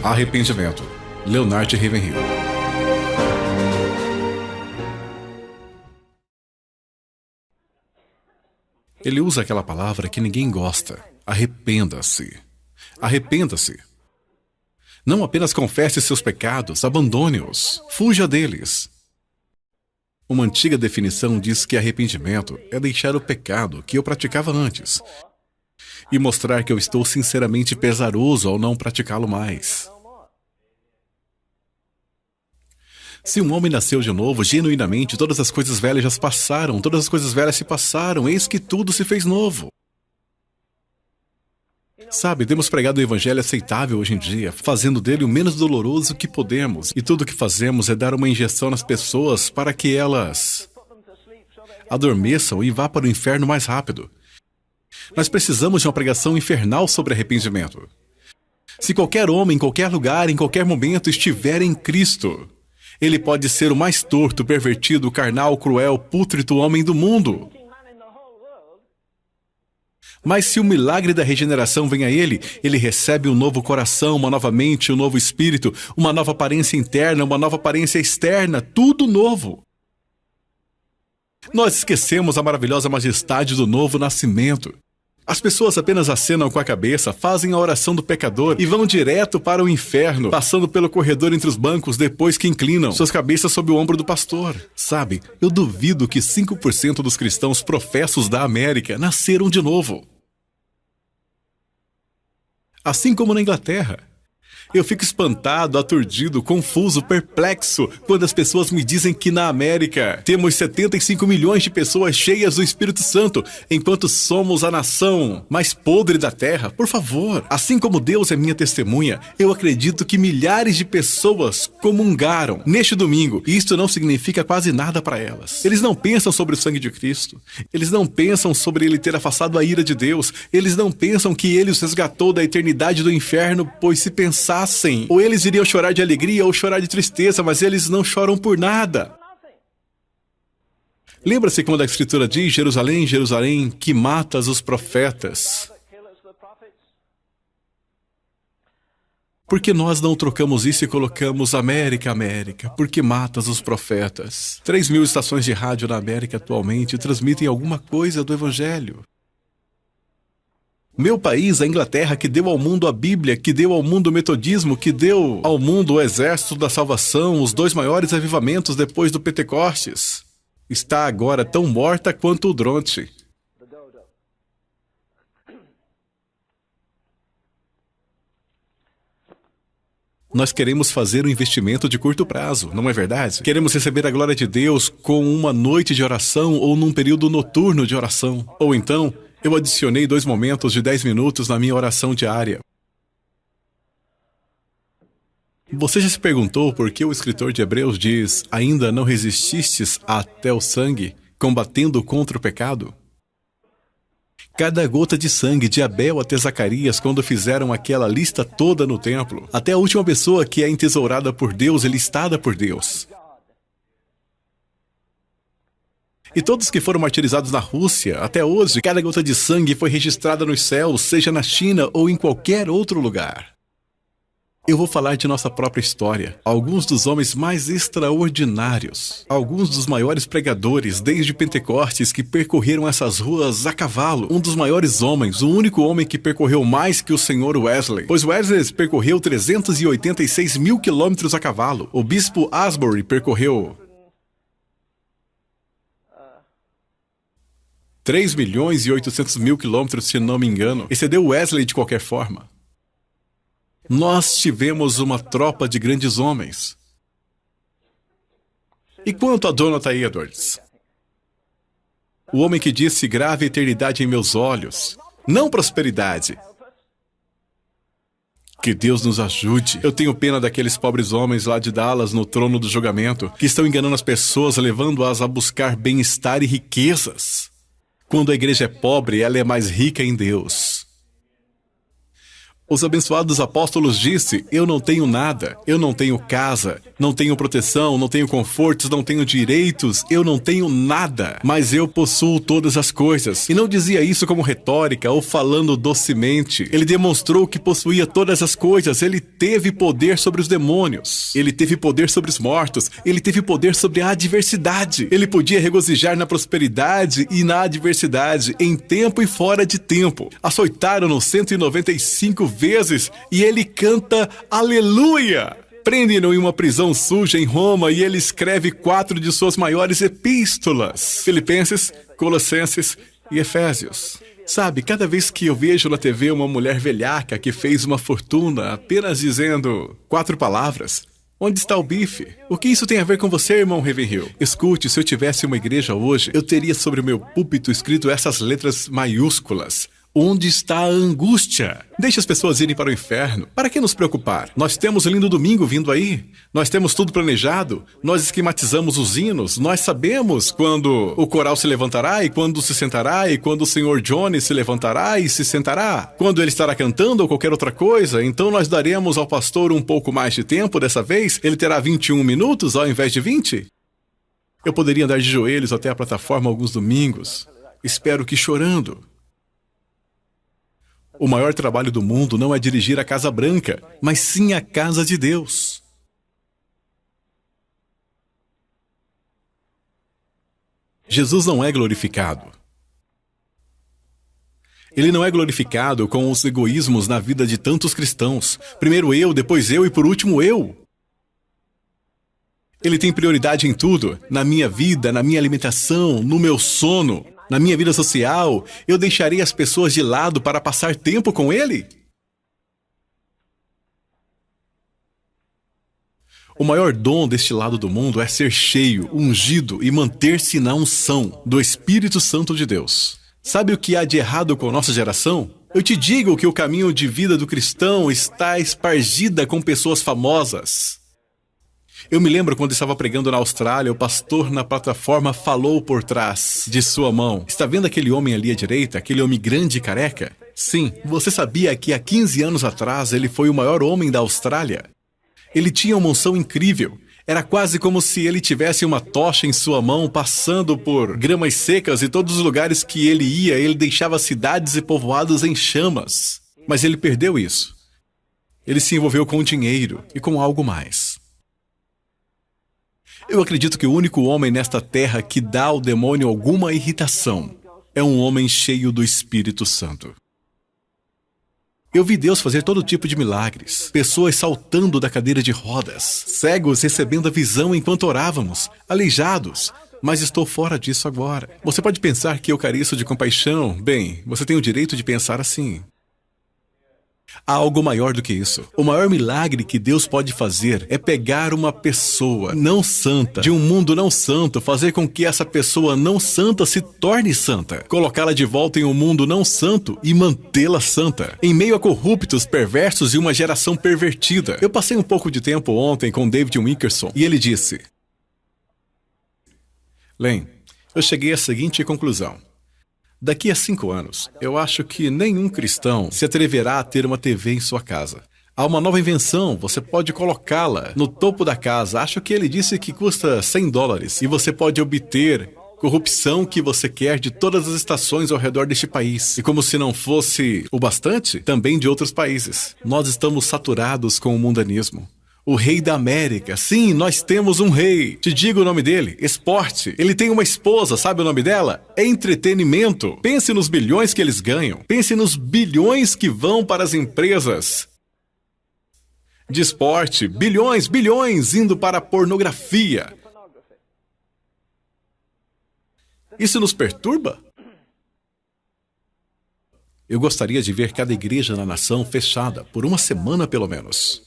Arrependimento. Leonard Ravenhill. Ele usa aquela palavra que ninguém gosta. Arrependa-se. Arrependa-se. Não apenas confesse seus pecados, abandone-os. Fuja deles. Uma antiga definição diz que arrependimento é deixar o pecado que eu praticava antes e mostrar que eu estou sinceramente pesaroso ao não praticá-lo mais. Se um homem nasceu de novo, genuinamente, todas as coisas velhas já se passaram, todas as coisas velhas se passaram, eis que tudo se fez novo. Sabe, temos pregado o evangelho aceitável hoje em dia, fazendo dele o menos doloroso que podemos, e tudo o que fazemos é dar uma injeção nas pessoas para que elas adormeçam e vá para o inferno mais rápido. Nós precisamos de uma pregação infernal sobre arrependimento. Se qualquer homem, em qualquer lugar, em qualquer momento estiver em Cristo, ele pode ser o mais torto, pervertido, carnal, cruel, pútrido homem do mundo. Mas se o milagre da regeneração vem a ele, ele recebe um novo coração, uma nova mente, um novo espírito, uma nova aparência interna, uma nova aparência externa, tudo novo. Nós esquecemos a maravilhosa majestade do novo nascimento. As pessoas apenas acenam com a cabeça, fazem a oração do pecador e vão direto para o inferno, passando pelo corredor entre os bancos depois que inclinam suas cabeças sob o ombro do pastor. Sabe, eu duvido que 5% dos cristãos professos da América nasceram de novo. Assim como na Inglaterra. Eu fico espantado, aturdido, confuso, perplexo quando as pessoas me dizem que na América temos 75 milhões de pessoas cheias do Espírito Santo, enquanto somos a nação mais podre da terra. Por favor, assim como Deus é minha testemunha, eu acredito que milhares de pessoas comungaram neste domingo, e isto não significa quase nada para elas. Eles não pensam sobre o sangue de Cristo, eles não pensam sobre ele ter afastado a ira de Deus, eles não pensam que ele os resgatou da eternidade do inferno, pois se pensassem, ou eles iriam chorar de alegria ou chorar de tristeza, mas eles não choram por nada. Lembra-se quando a Escritura diz, Jerusalém, Jerusalém, que matas os profetas? Por que nós não trocamos isso e colocamos América, América? Por que matas os profetas? 3.000 estações de rádio na América atualmente transmitem alguma coisa do Evangelho. Meu país, a Inglaterra, que deu ao mundo a Bíblia, que deu ao mundo o metodismo, que deu ao mundo o exército da salvação, os 2 maiores avivamentos depois do Pentecostes, está agora tão morta quanto o Dronte. Nós queremos fazer um investimento de curto prazo, não é verdade? Queremos receber a glória de Deus com uma noite de oração ou num período noturno de oração. Ou então, eu adicionei 2 momentos de 10 minutos na minha oração diária. Você já se perguntou por que o escritor de Hebreus diz, ainda não resististes até o sangue, combatendo contra o pecado? Cada gota de sangue, de Abel até Zacarias, quando fizeram aquela lista toda no templo, até a última pessoa que é entesourada por Deus e listada por Deus. E todos que foram martirizados na Rússia, até hoje, cada gota de sangue foi registrada nos céus, seja na China ou em qualquer outro lugar. Eu vou falar de nossa própria história. Alguns dos homens mais extraordinários, alguns dos maiores pregadores desde Pentecostes que percorreram essas ruas a cavalo. Um dos maiores homens, o único homem que percorreu mais que o Sr. Wesley. Pois Wesley percorreu 386 mil quilômetros a cavalo. O bispo Asbury percorreu 3.800.000 quilômetros, se não me engano. Excedeu Wesley de qualquer forma. Nós tivemos uma tropa de grandes homens. E quanto a Jonathan Edwards? O homem que disse, grave a eternidade em meus olhos, não prosperidade. Que Deus nos ajude. Eu tenho pena daqueles pobres homens lá de Dallas, no trono do julgamento, que estão enganando as pessoas, levando-as a buscar bem-estar e riquezas. Quando a igreja é pobre, ela é mais rica em Deus. Os abençoados apóstolos disse: eu não tenho nada, eu não tenho casa, não tenho proteção, não tenho confortos, não tenho direitos, eu não tenho nada, mas eu possuo todas as coisas. E não dizia isso como retórica ou falando docemente. Ele demonstrou que possuía todas as coisas. Ele teve poder sobre os demônios, ele teve poder sobre os mortos, ele teve poder sobre a adversidade. Ele podia regozijar na prosperidade e na adversidade, em tempo e fora de tempo. Açoitaram-no 195 vezes e ele canta aleluia. Prendem-no em uma prisão suja em Roma e ele escreve 4 de suas maiores epístolas: Filipenses, Colossenses e Efésios. Sabe, cada vez que eu vejo na TV uma mulher velhaca que fez uma fortuna apenas dizendo 4 palavras: onde está o bife? O que isso tem a ver com você, irmão Ravenhill? Escute, se eu tivesse uma igreja hoje, eu teria sobre o meu púlpito escrito essas letras maiúsculas: onde está a angústia? Deixe as pessoas irem para o inferno. Para que nos preocupar? Nós temos o lindo domingo vindo aí. Nós temos tudo planejado. Nós esquematizamos os hinos. Nós sabemos quando o coral se levantará e quando se sentará e quando o Sr. Johnny se levantará e se sentará. Quando ele estará cantando ou qualquer outra coisa. Então nós daremos ao pastor um pouco mais de tempo dessa vez. Ele terá 21 minutos ao invés de 20. Eu poderia andar de joelhos até a plataforma alguns domingos. Espero que chorando. O maior trabalho do mundo não é dirigir a Casa Branca, mas sim a casa de Deus. Jesus não é glorificado. Ele não é glorificado com os egoísmos na vida de tantos cristãos. Primeiro eu, depois eu e por último eu. Ele tem prioridade em tudo, na minha vida, na minha alimentação, no meu sono. Na minha vida social, eu deixarei as pessoas de lado para passar tempo com ele? O maior dom deste lado do mundo é ser cheio, ungido e manter-se na unção do Espírito Santo de Deus. Sabe o que há de errado com a nossa geração? Eu te digo que o caminho de vida do cristão está espargida com pessoas famosas. Eu me lembro quando estava pregando na Austrália, o pastor na plataforma falou por trás de sua mão: está vendo aquele homem ali à direita, aquele homem grande e careca? Sim, você sabia que há 15 anos atrás ele foi o maior homem da Austrália? Ele tinha uma unção incrível. Era quase como se ele tivesse uma tocha em sua mão, passando por gramas secas e todos os lugares que ele ia, ele deixava cidades e povoados em chamas. Mas ele perdeu isso. Ele se envolveu com o dinheiro e com algo mais. Eu acredito que o único homem nesta terra que dá ao demônio alguma irritação é um homem cheio do Espírito Santo. Eu vi Deus fazer todo tipo de milagres. Pessoas saltando da cadeira de rodas, cegos recebendo a visão enquanto orávamos, aleijados. Mas estou fora disso agora. Você pode pensar que eu careço de compaixão? Bem, você tem o direito de pensar assim. Há algo maior do que isso. O maior milagre que Deus pode fazer é pegar uma pessoa não santa, de um mundo não santo, fazer com que essa pessoa não santa se torne santa, colocá-la de volta em um mundo não santo e mantê-la santa, em meio a corruptos, perversos e uma geração pervertida. Eu passei um pouco de tempo ontem com David Wilkerson e ele disse: Len, eu cheguei à seguinte conclusão. Daqui a 5 anos, eu acho que nenhum cristão se atreverá a ter uma TV em sua casa. Há uma nova invenção, você pode colocá-la no topo da casa. Acho que ele disse que custa $100 e você pode obter corrupção que você quer de todas as estações ao redor deste país. E como se não fosse o bastante, também de outros países. Nós estamos saturados com o mundanismo. O rei da América. Sim, nós temos um rei. Te digo o nome dele. Esporte. Ele tem uma esposa, sabe o nome dela? É entretenimento. Pense nos bilhões que eles ganham. Pense nos bilhões que vão para as empresas de esporte. Bilhões, bilhões indo para a pornografia. Isso nos perturba? Eu gostaria de ver cada igreja na nação fechada por uma semana pelo menos.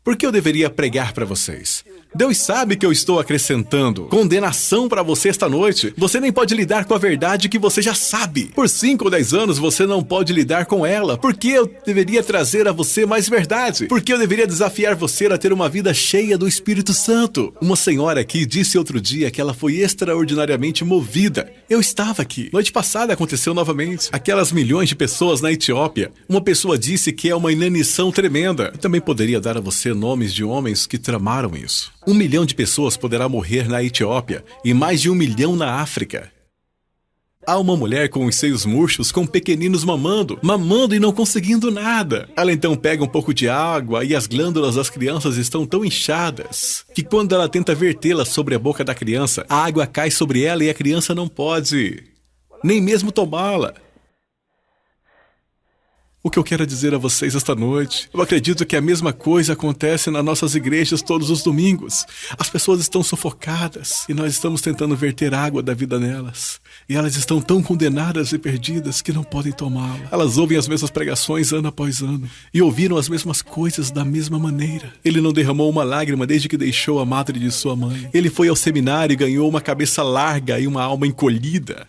Por que eu deveria pregar para vocês? Deus sabe que eu estou acrescentando condenação para você esta noite. Você nem pode lidar com a verdade que você já sabe. Por 5 ou 10 anos você não pode lidar com ela. Por que eu deveria trazer a você mais verdade? Por que eu deveria desafiar você a ter uma vida cheia do Espírito Santo? Uma senhora aqui disse outro dia que ela foi extraordinariamente movida. Eu estava aqui. Noite passada aconteceu novamente. Aquelas milhões de pessoas na Etiópia. Uma pessoa disse que é uma inanição tremenda. Eu também poderia dar a você nomes de homens que tramaram isso. 1 milhão de pessoas poderá morrer na Etiópia e mais de 1 milhão na África. Há uma mulher com os seios murchos, com pequeninos mamando e não conseguindo nada. Ela então pega um pouco de água e as glândulas das crianças estão tão inchadas que quando ela tenta vertê-la sobre a boca da criança, a água cai sobre ela e a criança não pode nem mesmo tomá-la. O que eu quero dizer a vocês esta noite, eu acredito que a mesma coisa acontece nas nossas igrejas todos os domingos. As pessoas estão sufocadas e nós estamos tentando verter água da vida nelas. E elas estão tão condenadas e perdidas que não podem tomá-la. Elas ouvem as mesmas pregações ano após ano e ouviram as mesmas coisas da mesma maneira. Ele não derramou uma lágrima desde que deixou a madre de sua mãe. Ele foi ao seminário e ganhou uma cabeça larga e uma alma encolhida.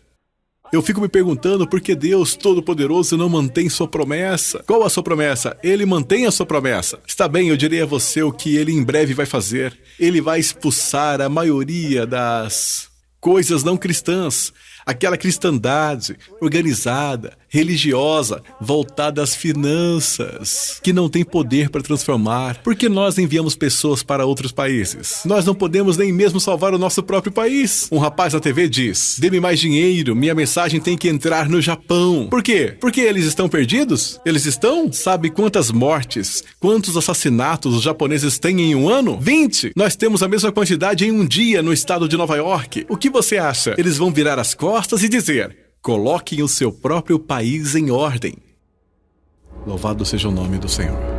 Eu fico me perguntando por que Deus Todo-Poderoso não mantém sua promessa. Qual a sua promessa? Ele mantém a sua promessa. Está bem, eu direi a você o que ele em breve vai fazer. Ele vai expulsar a maioria das coisas não cristãs. Aquela cristandade organizada, religiosa, voltada às finanças, que não tem poder para transformar. Por que nós enviamos pessoas para outros países? Nós não podemos nem mesmo salvar o nosso próprio país. Um rapaz na TV diz: dê-me mais dinheiro, minha mensagem tem que entrar no Japão. Por quê? Porque eles estão perdidos? Eles estão? Sabe quantas mortes, quantos assassinatos os japoneses têm em um ano? 20! Nós temos a mesma quantidade em um dia no estado de Nova York. O que você acha? Eles vão virar as costas e dizer: coloquem o seu próprio país em ordem. Louvado seja o nome do Senhor.